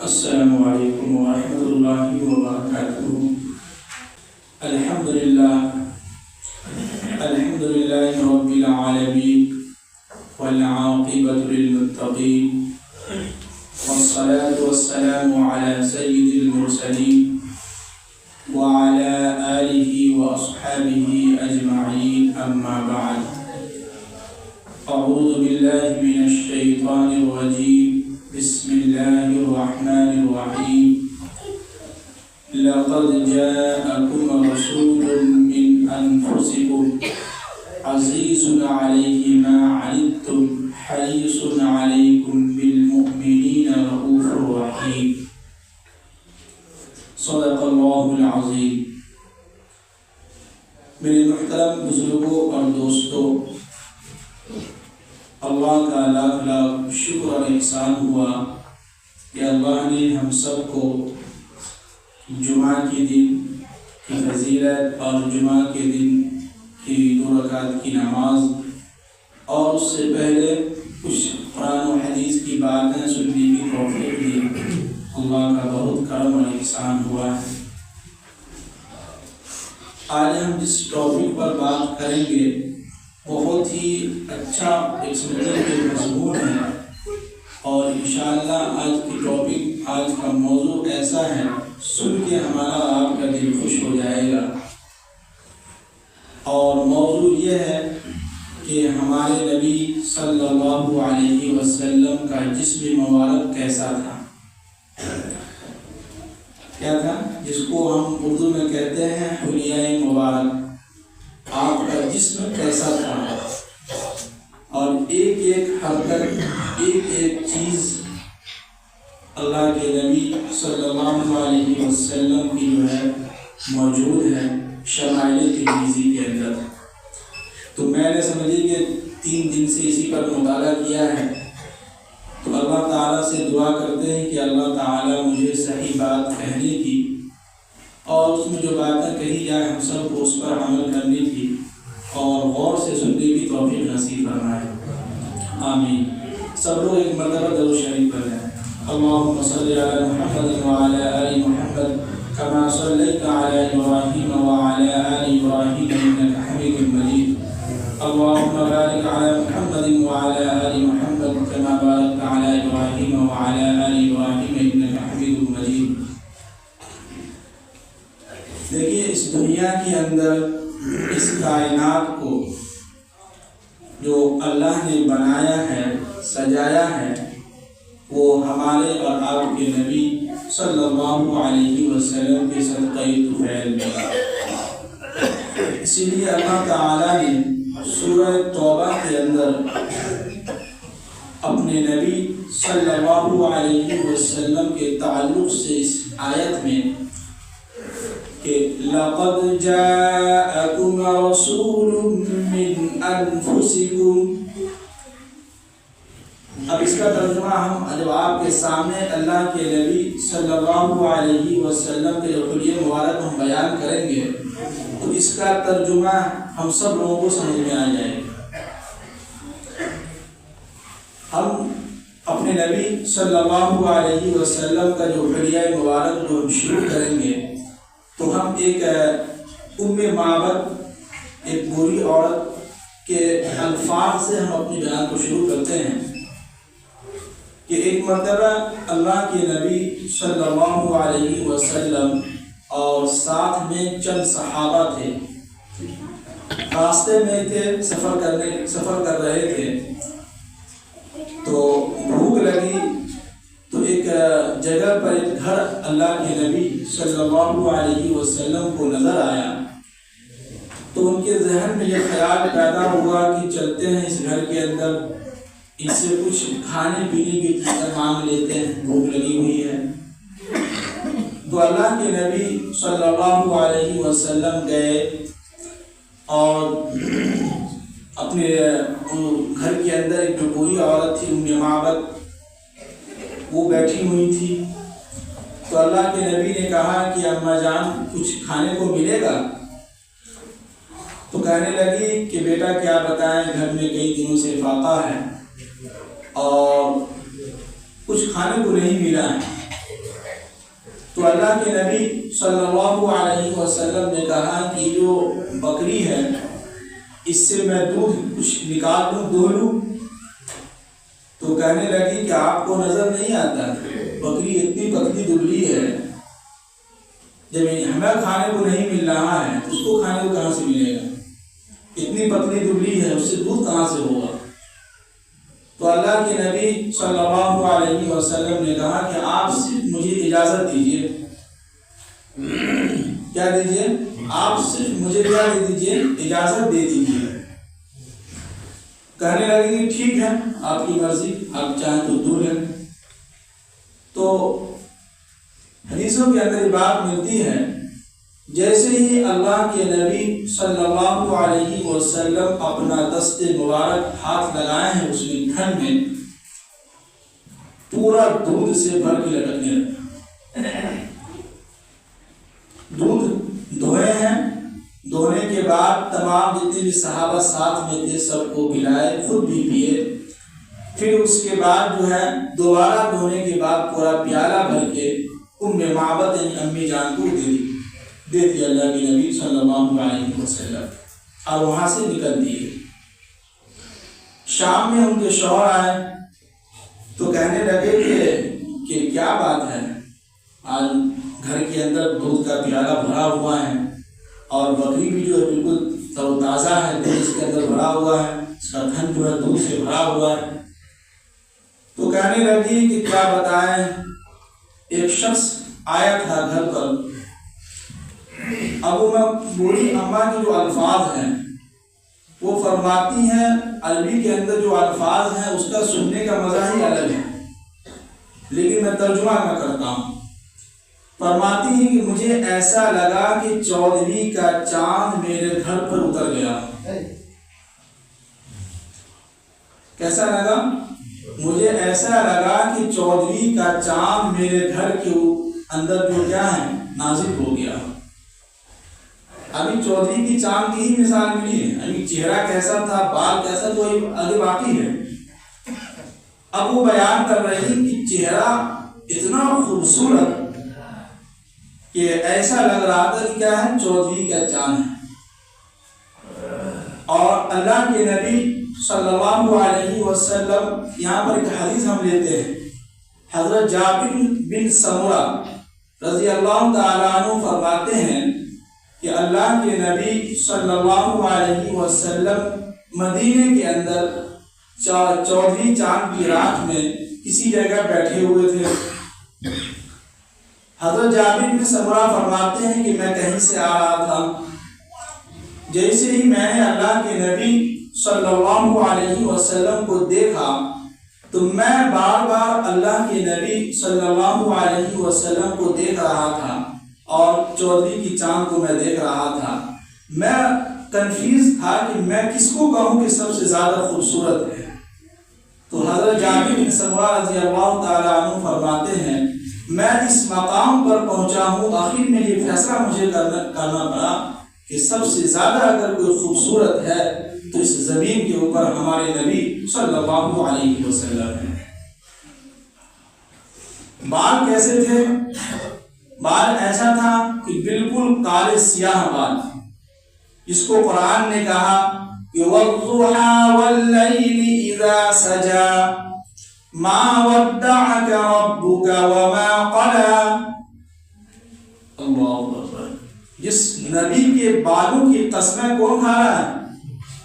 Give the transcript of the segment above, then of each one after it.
السلام علیکم ورحمۃ اللہ وبرکاتہ۔ الحمدللہ رب العالمین والعاقبۃ للمتقین والصلاة والسلام علی سید المرسلین وعلی آلہ واصحابہ اجمعین، اما بعد۔ اعوذ باللہ من الشیطان الرجیم، بسم اللہ الرحمن الرحیم۔ لقد جاءکم رسول من انفسکم عزیز علیہ ما عنتم حریص علیکم بالمؤمنین رؤوف رحیم۔ صدق اللہ العظیم۔ میرے محترم بزرگوں اور دوستوں، اللہ کا لاکھ لاکھ شکر اور احسان ہوا کہ اللہ نے ہم سب کو جمعہ کے دن کی فضیلت اور جمعہ کے دن کی 2 رکعت کی نماز اور اس سے پہلے کچھ قرآن و حدیث کی باتیں سننے کی توفیق دی۔ اللہ کا بہت کرم اور احسان ہوا ہے۔ آج ہم جس ٹاپک پر بات کریں گے بہت ہی اچھا ایک سمجھنے کے مضمون ہے، اور انشاءاللہ آج کی ٹاپک، آج کا موضوع ایسا ہے سن کے ہمارا آپ کا دل خوش ہو جائے گا۔ اور موضوع یہ ہے کہ ہمارے نبی صلی اللہ علیہ وسلم کا جسم مبارک کیسا تھا، کیا تھا، جس کو ہم اردو میں کہتے ہیں حلیۂ مبارک۔ آپ کا جسم کیسا تھا، اور ایک ایک حرکت، ایک ایک چیز اللہ کے نبی صلی اللہ علیہ وسلم کی جو ہے موجود ہے شمائل ترمذی کے اندر۔ تو میں نے سمجھی کہ 3 دن سے اسی پر مطالعہ کیا ہے، تو اللہ تعالیٰ سے دعا کرتے ہیں کہ اللہ تعالیٰ مجھے صحیح بات کہنے کی اور اس میں جو باتیں کہی جائے ہم سب کو اس پر عمل کرنے کی اور غور سے سننے کی توفیق نصیب فرمائے، آمین۔ سب لوگ ایک مرتبہ درود شریف پڑھیں۔ اللہم صلی علی محمد وعلی آل محمد کما صلیت علی ابراہیم وعلی آل ابراہیم انک حمید مجید۔ اللہم بارک علی محمد وعلی آل محمد کما بارکت علی ابراہیم وعلی آل ابراہیم انک حمید مجید۔ دیکھیے، اس دنیا کے اندر، اس کائنات کو جو اللہ نے بنایا ہے، سجایا ہے، وہ ہمارے اور آپ کے نبی صلی اللہ علیہ وسلم کے صدقہ طفیل میں۔ اسی لیے اللہ تعالیٰ نے سورہ توبہ کے اندر اپنے نبی صلی اللہ علیہ وسلم کے تعلق سے اس آیت میں کہ لَقَدْ جَاءَكُمْ رَسُولٌ مِّنْ أَنفُسِكُمْ۔ اب اس کا ترجمہ ہم جب آپ کے سامنے اللہ کے نبی صلی اللہ علیہ وسلم کے جو حلیۂ مبارک ہم بیان کریں گے تو اس کا ترجمہ ہم سب لوگوں کو سمجھ میں آ جائے گا۔ ہم اپنے نبی صلی اللہ علیہ وسلم کا جو حلیۂ مبارک جو ہم شروع کریں گے تو ہم ایک معبد، ایک بوڑھی عورت کے الفاظ سے ہم اپنی بیان کو شروع کرتے ہیں کہ ایک مرتبہ اللہ کے نبی صلی اللہ علیہ وسلم اور ساتھ میں چند صحابہ تھے، راستے میں تھے، سفر کر رہے تھے، تو بھوک لگی تو ایک جگہ پر ایک گھر اللہ کے نبی صلی اللہ علیہ وسلم کو نظر آیا، تو ان کے ذہن میں یہ خیال پیدا ہوا کہ چلتے ہیں اس گھر کے اندر، ان سے کچھ کھانے پینے کی چیزیں مانگ لیتے ہیں، بھوک لگی ہوئی ہے۔ تو اللہ کے نبی صلی اللہ علیہ وسلم گئے اور اپنے گھر کے اندر ایک جو بوڑھی عورت تھی معبد، وہ بیٹھی ہوئی تھی، تو اللہ کے نبی نے کہا کہ اماں جان کچھ کھانے کو ملے گا؟ تو کہنے لگی کہ بیٹا کیا بتائیں، گھر میں کئی دنوں سے فاقہ ہے اور کچھ کھانے کو نہیں ملا ہے۔ تو اللہ کے نبی صلی اللہ علیہ وسلم نے کہا کہ جو بکری ہے اس سے میں دودھ کچھ نکال دوں، دو لوں؟ تو کہنے لگی کہ آپ کو نظر نہیں آتا بکری اتنی پتلی دبلی ہے، جب ہمیں کھانے کو نہیں مل رہا ہے تو اس کو کھانے کو کہاں سے ملے گا؟ اتنی پتلی دبلی ہے، اس سے دودھ کہاں سے ہوگا؟ تو اللہ کے نبی صلی اللہ علیہ وسلم نے کہا کہ آپ صرف مجھے اجازت دیجیے، کیا دیجیے؟ آپ صرف مجھے کیا دے دیجیے؟ اجازت دے دیجیے۔ کہنے لگے کہ ٹھیک ہے، آپ کی مرضی، آپ چاہیں تو دور ہیں۔ تو حدیثوں کے اندر یہ بات ملتی ہے جیسے ہی اللہ کے نبی صلی اللہ علیہ وسلم اپنا دست مبارک ہاتھ لگائے ہیں اس تھن میں، پورا دودھ سے بھر کے لٹکنے لگا۔ دودھ دھوئے ہیں، دھونے کے بعد تمام جتنے بھی صحابہ ساتھ میں تھے سب کو پلائے، خود بھی پیے۔ پھر اس کے بعد جو ہے دوبارہ دھونے کے بعد پورا پیالہ بھر کے معبد یعنی امی جان کو دے دیا اللہ کے نبی صلی اللہ علیہ وسلم، اور وہاں سے نکل دیے۔ شام میں ان کے شوہر آئے تو کہنے لگے کہ کیا بات ہے، آج گھر کے اندر دودھ کا پیالہ بھرا ہوا ہے اور بکری بھی جو ہے بالکل تر و تازہ ہے، دودھ اس کے اندر بھرا ہوا ہے، اس کا تھن جو ہے دودھ سے بھرا ہوا ہے۔ تو کہنے لگی کہ کیا بتائیں، ایک شخص آیا تھا گھر پر، اب وہ بوڑھی اماں کے جو الفاظ ہیں وہ فرماتی ہیں، عربی کے اندر جو الفاظ ہیں اس کا سننے کا مزہ ہی الگ ہے، لیکن میں ترجمہ نہ کرتا ہوں۔ فرماتی ہیں کہ مجھے ایسا لگا کہ 14ویں کا چاند میرے گھر پر اتر گیا۔ کیسا لگا؟ مجھے ایسا لگا کہ 14ویں کا چاند میرے گھر کے اندر جو کیا ہے نازل ہو گیا۔ ابھی 14ویں کی چاند کی ہی مثال ملی ہے، ابھی چہرہ کیسا تھا، بال کیسا، تو آگے باقی ہے۔ اب وہ بیان کر رہی کہ چہرہ اتنا خوبصورت کہ ایسا لگ رہا تھا کہ کیا ہے 14ویں کا چاند ہے۔ اور اللہ کے نبی صلی اللہ علیہ وسلم، یہاں پر ایک حدیث ہم لیتے ہیں، حضرت جابر بن سمرہ رضی اللہ تعالیٰ عنہ فرماتے ہیں کہ اللہ کے نبی صلی اللہ علیہ وسلم مدینے کے اندر 14ویں چاند کی رات میں کسی جگہ بیٹھے ہوئے تھے۔ حضرت جابر بن سمرہ فرماتے ہیں کہ میں کہیں سے آ رہا تھا، جیسے ہی میں نے اللہ کے نبی صلی اللہ علیہ وسلم کو دیکھا تو میں بار بار اللہ کے نبی صلی اللہ علیہ وسلم کو دیکھ رہا تھا اور 14ویں کی چاند کو میں دیکھ رہا تھا۔ میں کنفیوز تھا کہ میں کس کو کہوں کہ سب سے زیادہ خوبصورت ہے۔ تو حضرت جابر بن سمرہ رضی اللہ تعالیٰ عنہ فرماتے ہیں میں اس مقام پر پہنچا ہوں، آخر میں یہ فیصلہ مجھے کرنا پڑا کہ سب سے زیادہ اگر کوئی خوبصورت ہے تو اس زمین کے اوپر ہمارے نبی صلی اللہ علیہ وسلم ہیں۔ بال کیسے تھے؟ بال ایسا تھا کہ بالکل کالے سیاہ بال، جس کو قرآن نے کہا کہ وَالضُّحَى وَاللَّيْلِ إِذَا سَجَى مَا وَدَّعَكَ رَبُّكَ وَمَا قَلَى۔ اللہ اکبر۔ جس نبی کے بالوں کی قسمیں کون کھا رہا ہے؟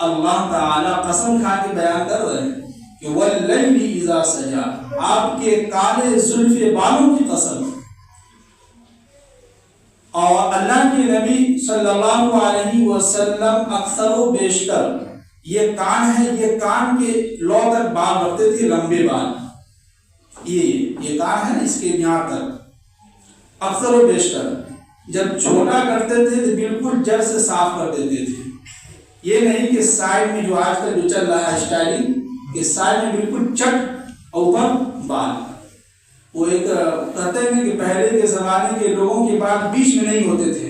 اللہ تعالیٰ قسم کھا کے بیان کر رہے ہیں کہ وَاللَّيْلِ إِذَا سَجَى، آپ کے کالے زلف بالوں کی قسم۔ اور اللہ کے نبی صلی اللہ علیہ وسلم اکثر و بیشتر یہ کان ہے، یہ کان کے لو تک بال رکھتے تھے، لمبے بال، یہ کان ہے نا اس کے یہاں تک اکثر و بیشتر۔ جب چھوٹا کرتے تھے تو بالکل جڑ سے صاف کر دیتے تھے، یہ نہیں کہ سائڈ میں جو آج کل جو چل رہا ہے اسٹائلنگ، کہ سائڈ میں بالکل چٹ اوپر بال۔ وہ ایک کہتے ہیں کہ پہلے کے زمانے کے لوگوں کے بال بیچ میں نہیں ہوتے تھے،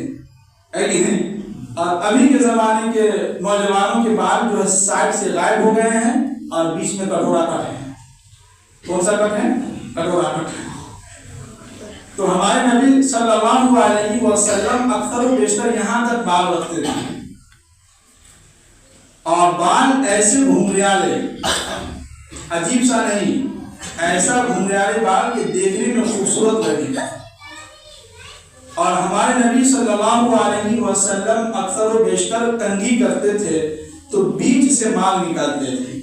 ہے کہ نہیں؟ اور ابھی کے زمانے کے نوجوانوں کے بال جو ہے سائڈ سے غائب ہو گئے ہیں اور بیچ میں کٹورا کٹ ہے۔ کون سا کٹ ہے؟ کٹورا کٹ۔ تو ہمارے نبی صلی اللہ علیہ وسلم اکثر و بیشتر یہاں تک بال رکھتے تھے، اور بال ایسے گھنگریالے، عجیب سا نہیں، ایسا گھنگریالے بال کہ دیکھنے میں خوبصورت لگے۔ اور ہمارے نبی صلی اللہ علیہ وسلم اکثر و بیشتر کنگھی کرتے تھے تو بیچ سے مال نکالتے تھے،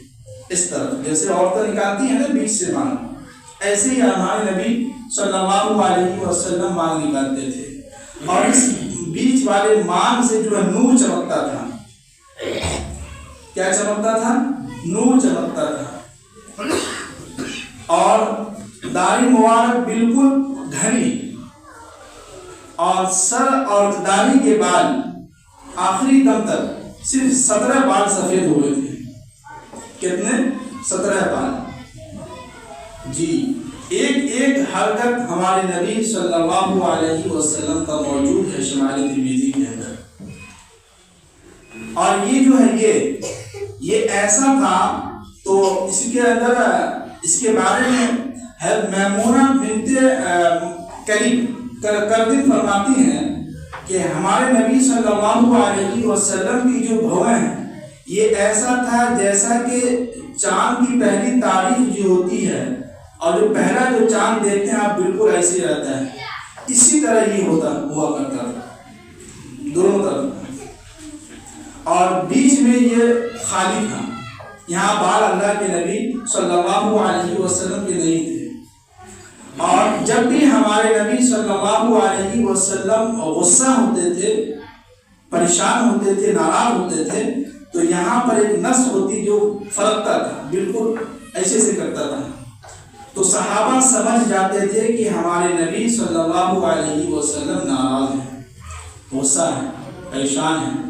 اس طرح جیسے عورتیں نکالتی ہیں نا بیچ سے مال، ایسے ہی ہمارے نبی صلی اللہ علیہ وسلم مال نکالتے تھے، اور اس بیچ والے مال سے جو ہے نور چمکتا تھا۔ کیا چمکتا تھا؟ نور چمکتا تھا، اور داڑھی مبارک بالکل گھنی، اور سر اور داڑھی کے بال آخری دم تک صرف 17 بال سفید ہوئے تھے۔ کتنے؟ 17 بال۔ جی، ایک ایک حرکت ہمارے نبی صلی اللہ علیہ وسلم کا موجود ہے شمائل ترمذی کے اندر۔ اور یہ جو ہے یہ ایسا تھا، تو اس کے اندر اس کے بارے میں میمونہ بنت کردن فرماتی ہیں کہ ہمارے نبی صلی اللہ علیہ وسلم کی جو بھویں ہیں یہ ایسا تھا جیسا کہ چاند کی پہلی تاریخ جو ہوتی ہے، اور جو پہلا جو چاند دیکھتے ہیں آپ بالکل ایسے ہی رہتا ہے، اسی طرح یہ ہوا کرتا تھا دونوں طرف، اور بیچ میں یہ خالی تھا۔ یہاں بال اللہ کے نبی صلی اللہ علیہ وسلم کے نہیں تھے۔ اور جب بھی ہمارے نبی صلی اللہ علیہ وسلم غصہ ہوتے تھے، پریشان ہوتے تھے، ناراض ہوتے تھے، تو یہاں پر ایک نس ہوتی جو فرقتا تھا، بالکل ایسے سے کرتا تھا، تو صحابہ سمجھ جاتے تھے کہ ہمارے نبی صلی اللہ علیہ وسلم ناراض ہیں، غصہ ہیں، پریشان ہیں۔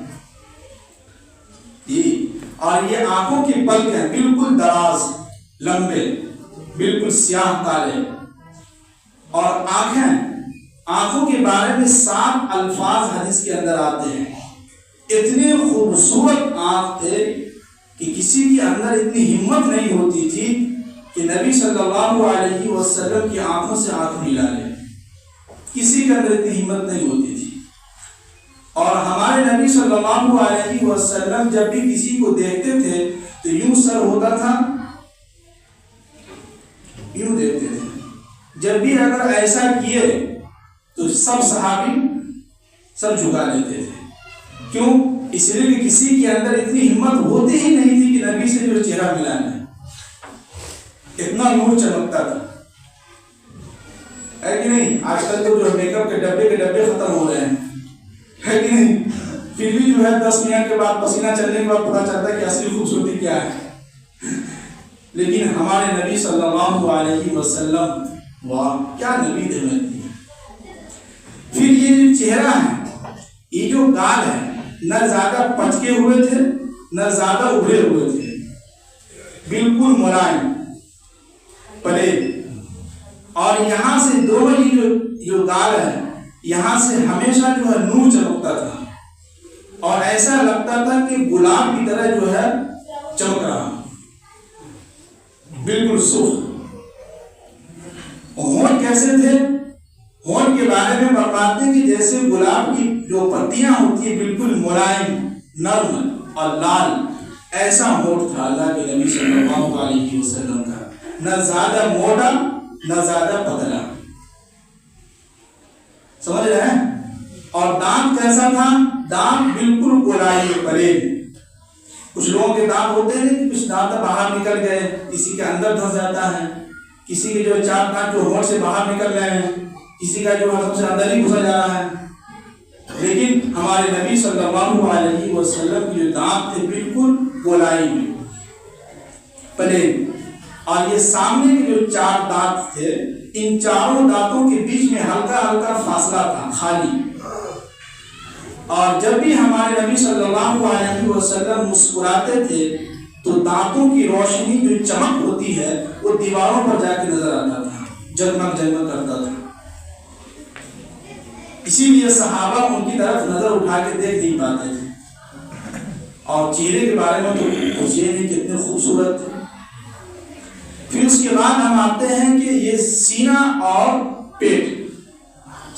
اور یہ آنکھوں کی پلک ہیں بالکل دراز، لمبے، بالکل سیاہ کالے، اور آنکھوں کے بارے میں 7 الفاظ حدیث کے اندر آتے ہیں۔ اتنے خوبصورت آنکھ تھے کہ کسی کے اندر اتنی ہمت نہیں ہوتی تھی کہ نبی صلی اللہ علیہ وسلم کی آنکھوں سے آنکھ ملا لے، کسی کے اندر اتنی ہمت نہیں ہوتی تھی۔ اور ہمارے نبی صلی اللہ علیہ وسلم جب بھی کسی کو دیکھتے تھے تو یوں سر ہوتا تھا، یوں دیکھتے تھے۔ جب بھی اگر ایسا کیے تو سب صحابی سر جھکا لیتے تھے۔ کیوں؟ اس لیے کہ کسی کے اندر اتنی ہمت ہوتی ہی نہیں تھی کہ نبی سے جو چہرہ ملانا ہے، اتنا نور چمکتا تھا، ہے کہ نہیں؟ آج کل تو جو میک اپ کے ڈبے ختم ہو رہے ہیں، ہے کہ نہیں؟ پھر بھی جو ہے 10 منٹ کے بعد پسینہ چلنے کے بعد پتا چلتا ہے کہ اصلی خوبصورتی کیا ہے۔ لیکن ہمارے نبی صلی اللہ علیہ وسلم، واہ کیا نبی تھے مہدی۔ پھر یہ جو چہرہ ہے، یہ جو گال ہے، نہ زیادہ پچکے ہوئے تھے نہ زیادہ ابھرے ہوئے تھے، بالکل ملائم پلید، اور یہاں سے دونوں ہی جو گال ہے، یہاں سے ہمیشہ جو ہے نور چمکتا تھا، اور ایسا لگتا تھا کہ گلاب کی طرح جو ہے چمک رہا، بالکل سرخ۔ ہونٹ کیسے تھے؟ ہونٹ کے بارے میں بتاتے ہیں کہ جیسے گلاب کی جو پتیاں ہوتی ہیں بالکل ملائم، نرم اور لال، ایسا ہونٹ تھا اللہ کے نبی صلی اللہ علیہ وسلم کا، نہ زیادہ موٹا نہ زیادہ پتلا، سمجھ رہے ہیں؟ اور دانت کیسا تھا؟ دانت بالکل گولائی پلید۔ کچھ لوگوں کے دانت ہوتے ہیں کہ کچھ دانت باہر نکل گئے، کسی کے اندر دھس جاتا ہے، کسی کے جو 4 دانت جو ہونٹ سے باہر نکل رہے ہیں، کسی کا جو ہاتھوں سے اندر ہی گھسا جا رہا ہے۔ لیکن ہمارے نبی صلی اللہ علیہ وسلم کی جو دانت تھے بالکل گولائی میں پلید، اور یہ سامنے کے جو 4 دانت تھے، ان چاروں دانتوں کے بیچ میں ہلکا ہلکا فاصلہ تھا، خالی۔ اور جب بھی ہمارے نبی صلی اللہ علیہ وسلم مسکراتے تھے تو دانتوں کی روشنی جو چمک ہوتی ہے وہ دیواروں پر جا کے نظر آتا تھا، جگمگ جگمگ کرتا تھا۔ اسی لیے صحابہ ان کی طرف نظر اٹھا کے دیکھ نہیں پاتے تھے۔ اور چہرے کے بارے میں تو پوچھئے نہیں کتنے خوبصورت تھے۔ پھر اس کے بعد ہم آتے ہیں کہ یہ سینہ اور پیٹ،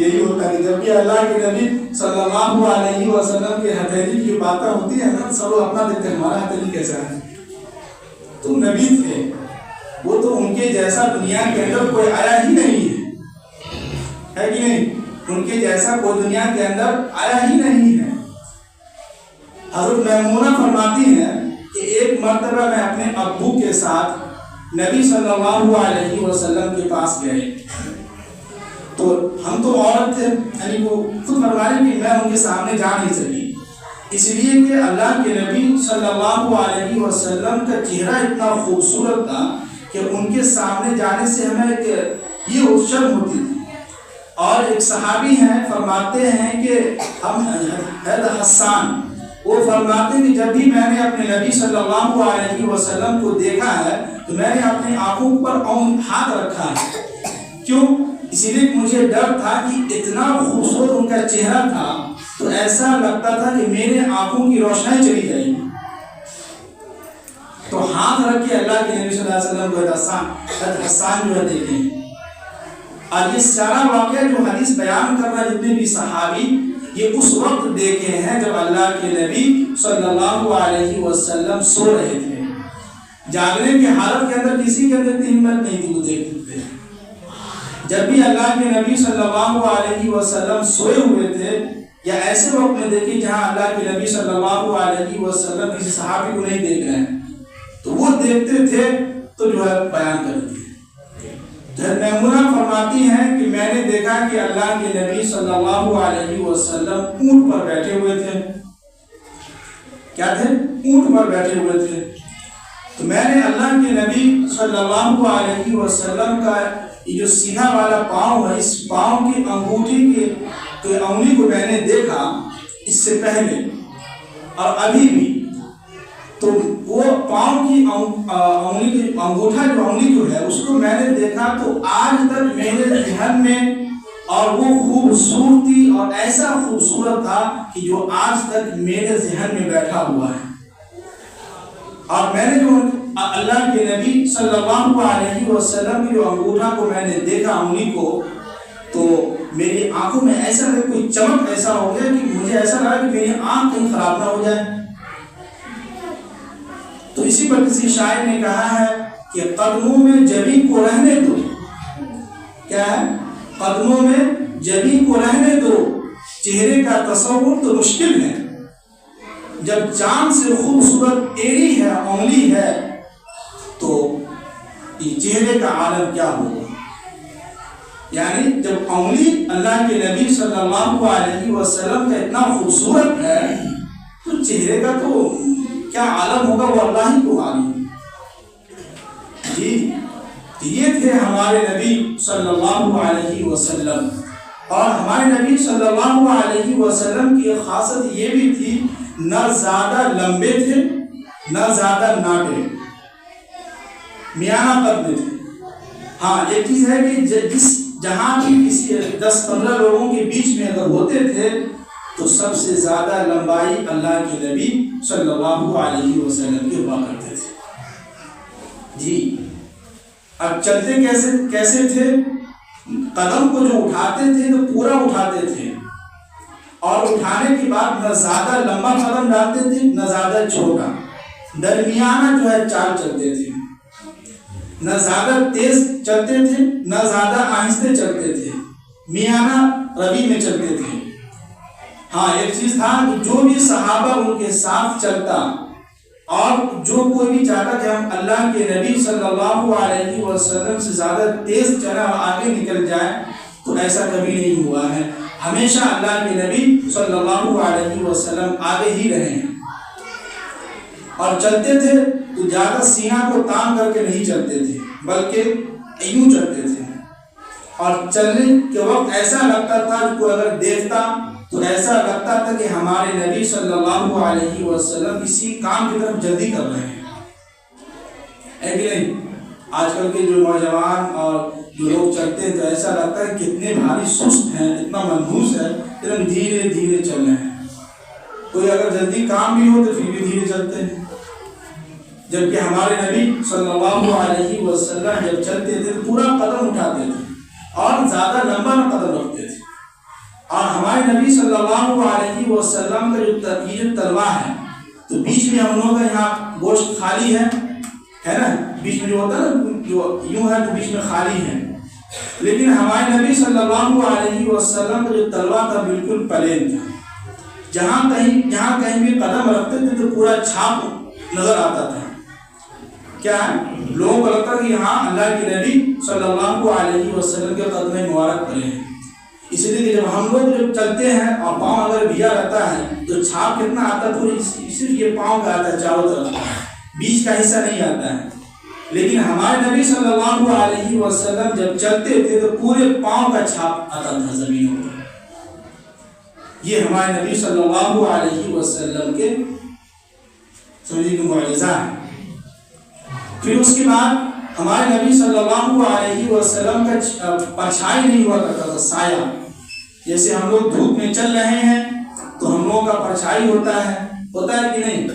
یہی ہوتا ہے کہ جب بھی اللہ کے نبی صلی اللہ علیہ وسلم کے ہتھیلی کی باتیں ہوتی ہیں نا، سب اپنا دیکھتے ہیں ہمارا ہتھیلی کیسا ہے. تو نبی تھے وہ، تو ان کے جیسا دنیا کے اندر کوئی آیا ہی نہیں ہے کہ نہیں؟ ان کے جیسا کوئی دنیا کے اندر آیا ہی نہیں ہے. حضرت میمونہ فرماتی ہیں کہ ایک مرتبہ میں اپنے ابو کے ساتھ نبی صلی اللہ علیہ وسلم کے پاس گئے. تو ہم تو عورت تھے، یعنی وہ خود فرمانے کہ میں ان کے سامنے جا نہیں سکی، اس لیے کہ اللہ کے نبی صلی اللہ علیہ وسلم کا چہرہ اتنا خوبصورت تھا کہ ان کے سامنے جانے سے ہمیں ایک یہ شرم ہوتی تھی. اور ایک صحابی ہیں فرماتے ہیں کہ ہم حضرت حسان، وہ فرماتے ہیں کہ جب بھی میں نے اپنے نبی صلی اللہ علیہ وسلم کو دیکھا ہے تو میں نے اپنی آنکھوں پر ہاتھ رکھا ہے. کیوں؟ اسی لیے مجھے ڈر تھا کہ اتنا خوبصورت ان کا چہرہ تھا تو ایسا لگتا تھا کہ میرے آنکھوں کی روشنی چلی جائے گی. تو ہاتھ رکھ کے اللہ کے نبی صلی اللہ علیہ وسلم کو حضرت حسان جو ہے دیکھیں. اور یہ سارا واقعہ جو حدیث بیان کر رہا ہے جتنے بھی صحابی، یہ اس وقت دیکھے ہیں جب اللہ کے نبی صلی اللہ علیہ وسلم سو رہے تھے. جاگنے کی حالت کے اندر کسی کے اندر ہمت نہیں تھی وہ دیکھتے تھے. جب بھی اللہ کے نبی صلی اللہ علیہ وسلم سوئے ہوئے تھے یا ایسے وقت میں دیکھیں جہاں اللہ کے نبی صلی اللہ علیہ وسلم کسی صحابی کو نہیں دیکھ رہے ہیں تو وہ دیکھتے تھے تو جو ہے بیان کرتے ہیں. میمونہ فرماتی ہیں کہ میں نے دیکھا کہ اللہ کے نبی صلی اللہ علیہ وسلم اونٹ پر بیٹھے ہوئے تھے. کیا تھے؟ اونٹ پر بیٹھے ہوئے تھے. تو میں نے اللہ کے نبی صلی اللہ علیہ وسلم کا یہ جو سیدھا والا پاؤں ہے، اس پاؤں کی انگوٹھی کی انگلی کو میں نے دیکھا اس سے پہلے اور ابھی بھی. تو وہ پاؤں کی انگلی کی انگوٹھا جو انگلی جو ہے اس کو میں نے دیکھا تو آج تک میرے ذہن میں، اور وہ خوبصورتی اور ایسا خوبصورت تھا کہ جو آج تک میرے ذہن میں بیٹھا ہوا ہے. اور میں نے جو اللہ کے نبی صلی اللہ علیہ وسلم کی جو انگوٹھا کو میں نے دیکھا انگلی کو، تو میری آنکھوں میں ایسا کوئی چمک ایسا ہو گیا کہ مجھے ایسا لگا کہ میری آنکھ کہیں خراب نہ ہو جائے. تو اسی پر کسی شاعر نے کہا ہے کہ قدموں میں جبیں کو رہنے دو. کیا ہے؟ قدموں میں جبیں کو رہنے دو، چہرے کا تصور تو مشکل ہے، جب چاند سے خوبصورت ایڑی ہے انگلی ہے تو یہ چہرے کا عالم کیا ہوگا. یعنی جب انگلی اللہ کے نبی صلی اللہ علیہ وسلم کا اتنا خوبصورت ہے تو چہرے کا تو کیا عالم ہوگا وہ اللہ ہی کو معلوم. جی یہ تھے ہمارے نبی صلی اللہ علیہ وسلم. اور ہمارے نبی صلی اللہ علیہ وسلم کی خاصیت یہ بھی تھی، نہ زیادہ لمبے تھے نہ زیادہ ناٹے، میانہ قد میں تھے. ہاں ایک چیز ہے کہ جہاں بھی کسی 10-15 لوگوں کے بیچ میں اگر ہوتے تھے تو سب سے زیادہ لمبائی اللہ کے نبی صلی اللہ علیہ وسلم کے ہوا کرتے تھے. جی اب چلتے کیسے تھے؟ قدم کو جو اٹھاتے تھے تو پورا اٹھاتے تھے، اور اٹھانے کے بعد نہ زیادہ لمبا قدم ڈالتے تھے نہ زیادہ چھوٹا، درمیانہ جو ہے چال چلتے تھے. نہ زیادہ تیز چلتے تھے نہ زیادہ آہستہ چلتے تھے، میانہ روی میں چلتے تھے. ہاں ایک چیز تھا کہ جو بھی صحابہ ان کے ساتھ چلتا اور جو کوئی بھی چاہتا کہ ہم اللہ کے نبی صلی اللہ علیہ وسلم سے زیادہ تیز چلا اور آگے نکل جائے تو ایسا کبھی نہیں ہوا ہے. ہمیشہ اللہ کے نبی صلی اللہ علیہ وسلم آگے ہی رہے ہیں. اور چلتے تھے تو زیادہ سینہ کو تان کر کے نہیں چلتے تھے بلکہ یوں چلتے تھے. اور چلنے کے وقت ایسا لگتا تھا کہ کوئی اگر دیکھتا تو ایسا لگتا تھا کہ ہمارے نبی صلی اللہ علیہ وسلم کسی کام کی طرف جلدی کر رہے ہیں. ہے کہ نہیں؟ آج کل کے جو نوجوان اور جو لوگ چلتے ہیں تو ایسا لگتا ہے کتنے بھاری سست ہیں، اتنا منحوس ہے، اتنا دھیرے دھیرے چل رہے ہیں. کوئی اگر جلدی کام بھی ہو تو پھر بھی دھیرے چلتے ہیں. جبکہ ہمارے نبی صلی اللہ علیہ وسلم جب چلتے تھے تو پورا قدم اٹھاتے تھے اور زیادہ لمبا نہ قدم رکھتے تھے. اور ہمارے نبی صلی اللہ علیہ وسلم کا جو تلوا ہے تو بیچ میں ہم لوگوں کا یہاں گوشت خالی ہے نا، بیچ میں جو ہوتا ہے نا جو یوں ہے تو بیچ میں خالی ہے، لیکن ہمارے نبی صلی اللہ علیہ وسلم کا جو تلوا تھا بالکل پلین تھا، جہاں کہیں بھی قدم رکھتے تھے تو پورا چھاپ نظر آتا تھا۔ کیا ہے؟ لوگوں کو لگتا کہ یہاں اللہ کے نبی صلی اللہ علیہ وسلم کے قدم مبارک پڑے ہیں، اس لیے کہ جب ہم لوگ جب چلتے ہیں اور پاؤں اگر بھیگا رہتا ہے تو چھاپ کتنا آتا ہے، صرف یہ پاؤں کا آتا ہے چاروں طرف، بیچ کا حصہ نہیں آتا ہے، لیکن ہمارے نبی صلی اللہ علیہ وسلم جب چلتے تھے تو پورے پاؤں کا چھاپ آتا تھا زمینوں پر۔ یہ ہمارے نبی صلی اللہ علیہ وسلم کے سمجھے کہ معجزہ ہے۔ پھر اس کے بعد ہمارے نبی صلی اللہ علیہ وسلم کا پرچھائی نہیں ہوا کرتا تھا، سایہ، جیسے ہم لوگ دھوپ میں چل رہے ہیں تو ہم لوگوں کا پرچھائی ہوتا ہے کہ نہیں،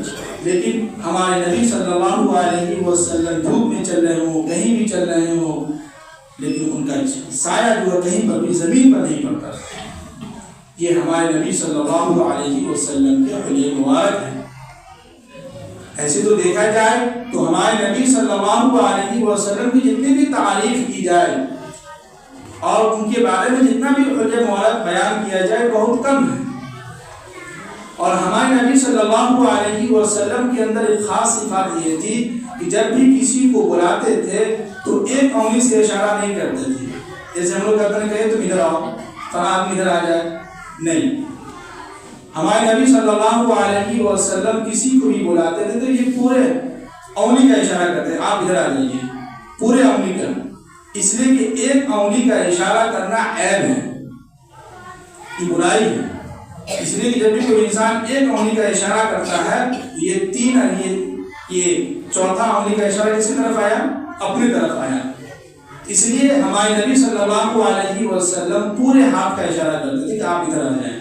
لیکن ہمارے نبی صلی اللہ علیہ وسلم دھوپ میں چل رہے ہوں، کہیں بھی چل رہے ہوں، لیکن ان کا سایہ جو ہے کہیں پر بھی زمین پر نہیں پڑتا۔ یہ ہمارے نبی صلی اللہ علیہ وسلم کے حلیہ مبارک ہیں۔ ایسے تو دیکھا جائے تو ہمارے نبی صلی اللہ علیہ وسلم کی جتنی بھی تعریف کی جائے اور ان کے بارے میں جتنا بھی حلیہ مبارک بیان کیا جائے بہت کم ہے، اور ہمارے نبی صلی اللہ علیہ وسلم کے اندر ایک خاص صفات یہ تھی کہ جب بھی کسی کو بلاتے تھے تو ایک انگلی سے اشارہ نہیں کرتے تھے، جیسے ہم لوگ کرتے ہیں کہے تم ادھر آؤ، فلاں آدمی ادھر آ جائے، نہیں، ہمارے نبی صلی اللہ علیہ وسلم کسی کو بھی بلاتے تھے تو یہ پورے انگلی کا اشارہ کرتے ہیں، آپ ادھر آ جائیے، پورے انگلی کا، اس لیے کہ ایک انگلی کا اشارہ کرنا عیب ہے، یہ برائی ہے، اس لیے کہ جب بھی کوئی انسان ایک انگلی کا اشارہ کرتا ہے یہ تین یہ چوتھا انگلی کا اشارہ کس کی طرف آیا؟ اپنی طرف آیا، اس لیے ہمارے نبی صلی اللہ علیہ وسلم پورے ہاتھ کا اشارہ کرتے تھے کہ آپ ادھر آ جائیں،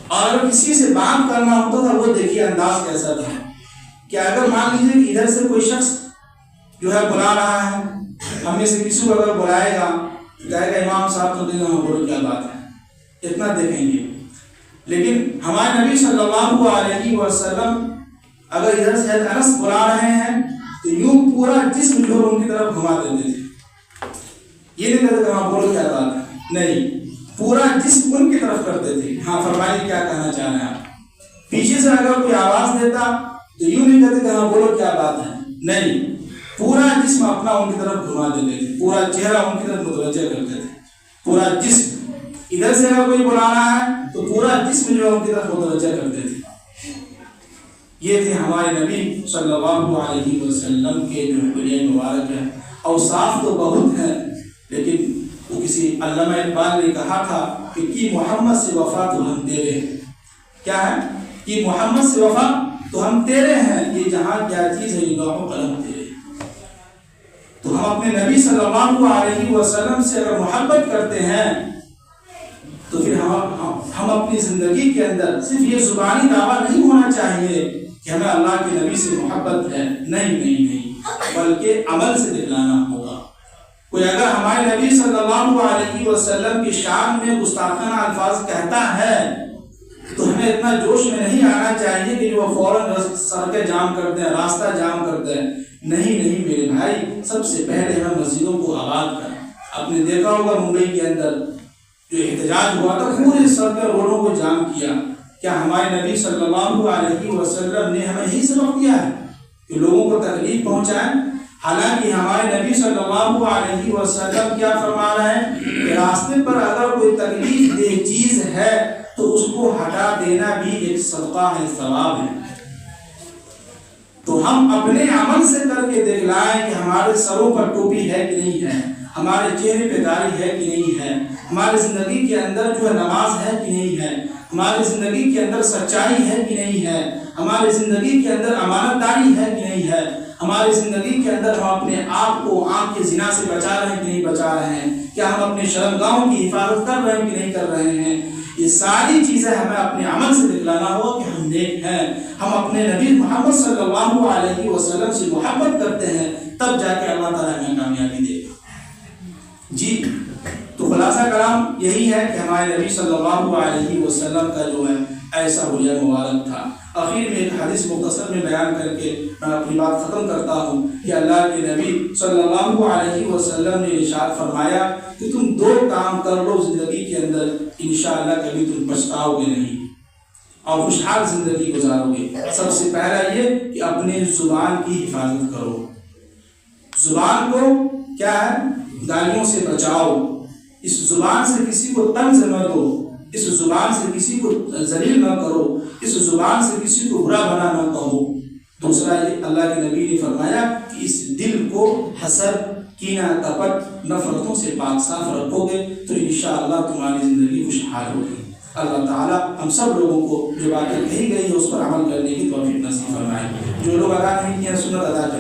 اور اگر کسی سے بات کرنا ہوتا تھا وہ دیکھیے انداز کیسا تھا کہ اگر مان لیجیے کہ ادھر سے کوئی شخص جو ہے بلا رہا ہے، ہم میں سے کسی کو اگر بلائے گا کہے گا امام صاحب تو دن بولو کیا بات ہے، اتنا دیکھیں گے، لیکن ہمارے نبی صلی اللہ علیہ وسلم اگر ادھر سے انس بلا رہے ہیں تو یوں پورا جسم جو ان کی طرف گھما دیتے تھے، یہ نہیں کہتے کہ ہاں بولو کیا بات ہے، نہیں، پورا جسم ان کی طرف کرتے تھے، ہاں فرمائیے کیا کہنا چاہ رہے ہیں آپ، پیچھے سے اگر کوئی آواز دیتا تو یوں نہیں کہتے کہ ہاں بولو کیا بات ہے، نہیں، پورا جسم اپنا ان کی طرف گھما دیتے تھے، پورا چہرہ ان کی طرف متوجہ کرتے تھے، پورا جسم، ادھر سے اگر کوئی بلا رہا ہے تو پورا جسم جو ان کی طرف متوجہ کرتے تھے۔ یہ تھے ہمارے نبی صلی اللہ علیہ وسلم کے جو حلیہ مبارک ہے، اوصاف تو بہت ہیں، لیکن وہ کسی علامہ اقبال نے کہا تھا کہ کی محمد سے وفا تو ہم تیرے ہیں، کیا ہے؟ کی محمد سے وفا تو ہم تیرے ہیں، یہ جہاں کیا چیز ہے یہ لوح و قلم تیرے، تو ہم اپنے نبی صلی اللہ علیہ وسلم سے اگر محبت کرتے ہیں تو پھر ہم اپنی زندگی کے اندر صرف یہ زبانی دعویٰ نہیں ہونا چاہیے کہ ہمیں اللہ کے نبی سے محبت ہے، نہیں، بلکہ عمل سے دکھلانا ہوگا۔ کوئی اگر ہمارے نبی صلی اللہ علیہ وسلم کی شان میں گستاخانہ الفاظ کہتا ہے تو ہمیں اتنا جوش میں نہیں آنا چاہیے کہ وہ فوراً سڑکیں جام کر دیں، راستہ جام کر دیں، نہیں میرے بھائی، سب سے پہلے ہم مسجدوں کو آباد کریں۔ آپ نے دیکھا ہوگا ممبئی کے اندر جو احتجاج ہوا تھا، پورے سڑکیں روڈوں کو جام کیا، کیا ہمارے نبی صلی اللہ علیہ وسلم نے ہمیں یہی سبق دیا ہے کہ لوگوں کو تکلیف پہنچائیں؟ حالانکہ ہمارے نبی صلی اللہ علیہ وسلم کیا فرما رہے ہیں کہ راستے پر اگر کوئی تکلیف دہ چیز ہے تو اس کو ہٹا دینا بھی ایک صدقہ ہے، ثواب ہے۔ تو ہم اپنے عمل سے کر کے دکھلائیں کہ ہمارے سروں پر ٹوپی ہے کہ نہیں ہے، ہمارے چہرے پہ داڑھی ہے کہ نہیں ہے، ہماری زندگی کے اندر جو ہے نماز ہے کہ نہیں ہے، ہماری زندگی کے اندر سچائی ہے کہ نہیں ہے، ہماری زندگی کے اندر امانت داری ہے کہ نہیں ہے، ہماری زندگی کے اندر ہم اپنے آپ کو آنکھ کے زنا سے بچا رہے ہیں کہ نہیں بچا رہے ہیں، کیا ہم اپنے شرمگاہوں کی حفاظت کر رہے ہیں کہ نہیں کر رہے ہیں۔ یہ ساری چیزیں ہمیں اپنے عمل سے دکھلانا ہوگا کہ ہم نیک ہیں، ہم اپنے نبی محمد صلی اللہ علیہ وسلم سے محبت کرتے ہیں، تب جا کے اللہ تعالیٰ ہمیں کامیابی دے گا۔ جی تو خلاصہ خلاصہ کلام یہی ہے کہ ہمارے نبی صلی اللہ علیہ وسلم کا جو ہے ایسا حلیہ مبارک تھا۔ آخر میں ایک حدیث مختصر میں بیان کر کے میں اپنی بات ختم کرتا ہوں کہ اللہ کے نبی صلی اللہ علیہ وسلم نے ارشاد فرمایا کہ تم 2 کام کر لو زندگی کے اندر، انشاءاللہ کبھی تم پچھتاؤ گے نہیں اور خوشحال زندگی گزارو گے۔ سب سے پہلا یہ کہ اپنے زبان کی حفاظت کرو، زبان کو کیا ہے گالیوں سے بچاؤ، اس زبان سے کسی کو طنز نہ دو، اس زبان سے کسی کو ذلیل نہ کرو، اس زبان سے کسی کو برا بنا نہ کہو۔ دوسرا یہ اللہ کے نبی نے فرمایا کہ اس دل کو حسد، کینہ، کپٹ، نفرتوں سے پاک صاف رکھو گے تو انشاءاللہ تمہاری زندگی خوشحال ہوگی۔ اللہ تعالیٰ ہم سب لوگوں کو جو باتیں کہی گئی ہے اس پر عمل کرنے کی توفیق نصیب فرمائے۔ جو لوگ ادا نہیں کیا سنت ادا کریں۔